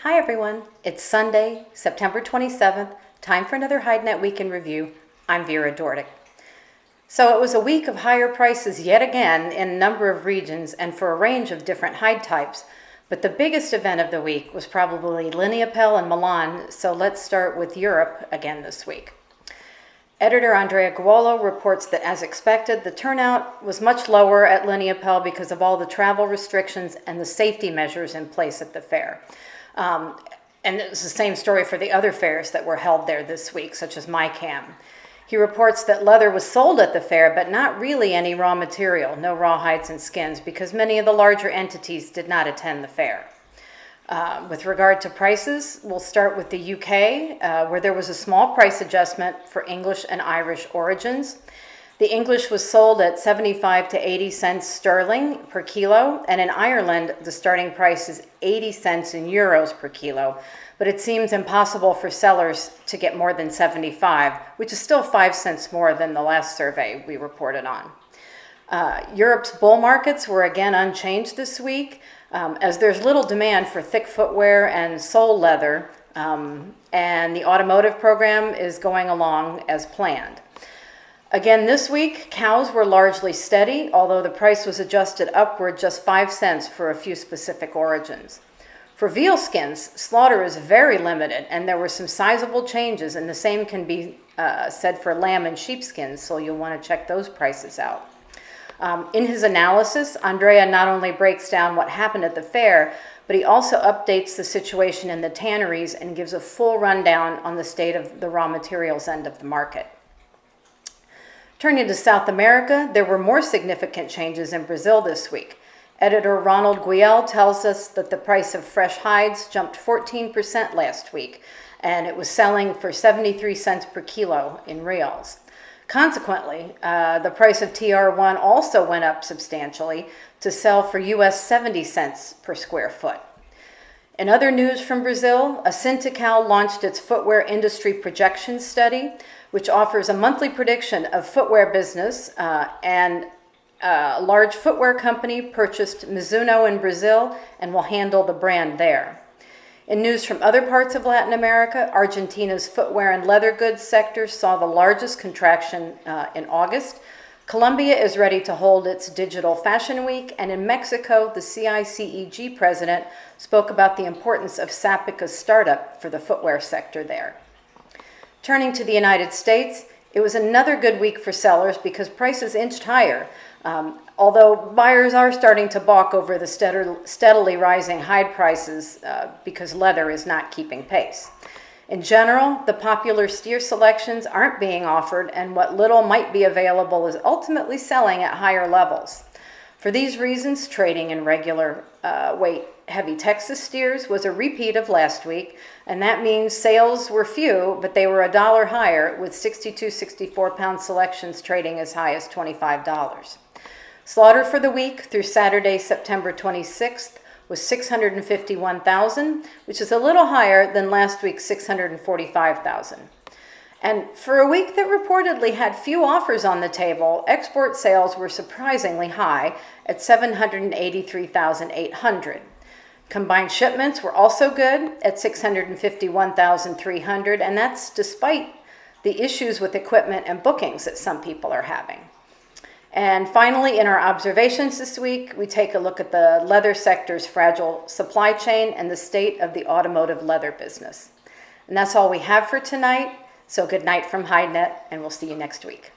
Hi everyone, it's Sunday, September 27th, time for another HideNet Week in Review. I'm Vera Dordick. So it was a week of higher prices yet again in a number of regions and for a range of different hide types. But the biggest event of the week was probably Lineapelle in Milan, so let's start with Europe again this week. Editor Andrea Guolo reports that, as expected, the turnout was much lower at Lineapelle because of all the travel restrictions and the safety measures in place at the fair. And it's the same story for the other fairs that were held there this week, such as MyCam. He reports that leather was sold at the fair, but not really any raw material, no raw hides and skins, because many of the larger entities did not attend the fair. With regard to prices, we'll start with the UK, where there was a small price adjustment for English and Irish origins. The English was sold at 75 to 80 cents sterling per kilo, and in Ireland, the starting price is 80 cents in euros per kilo, but it seems impossible for sellers to get more than 75, which is still 5 cents more than the last survey we reported on. Europe's bull markets were again unchanged this week, as there's little demand for thick footwear and sole leather, and the automotive program is going along as planned. Again, this week, cows were largely steady, although the price was adjusted upward just 5 cents for a few specific origins. For veal skins, slaughter is very limited, and there were some sizable changes, and the same can be said for lamb and sheepskins, so you'll want to check those prices out. In his analysis, Andrea not only breaks down what happened at the fair, but he also updates the situation in the tanneries and gives a full rundown on the state of the raw materials end of the market. Turning to South America, there were more significant changes in Brazil this week. Editor Ronald Guiel tells us that the price of fresh hides jumped 14% last week, and it was selling for 73 cents per kilo in reals. Consequently, the price of TR1 also went up substantially to sell for US 70 cents per square foot. In other news from Brazil, a Sindical launched its footwear industry projection study, which offers a monthly prediction of footwear business, and a large footwear company purchased Mizuno in Brazil and will handle the brand there. In news from other parts of Latin America, Argentina's footwear and leather goods sector saw the largest contraction in August. Colombia is ready to hold its Digital Fashion Week, and in Mexico, the CICEG president spoke about the importance of Zapica's startup for the footwear sector there. Turning to the United States, it was another good week for sellers because prices inched higher, although buyers are starting to balk over the steadily rising hide prices because leather is not keeping pace. In general, the popular steer selections aren't being offered, and what little might be available is ultimately selling at higher levels. For these reasons, trading in regular weight heavy Texas steers was a repeat of last week, and that means sales were few, but they were $1 higher, with 62 64-pound selections trading as high as $25. Slaughter for the week through Saturday, September 26th, was 651,000, which is a little higher than last week's 645,000. And for a week that reportedly had few offers on the table, export sales were surprisingly high at 783,800. Combined shipments were also good at 651,300, and that's despite the issues with equipment and bookings that some people are having. And finally, in our observations this week, we take a look at the leather sector's fragile supply chain and the state of the automotive leather business. And that's all we have for tonight. So good night from HideNet, and we'll see you next week.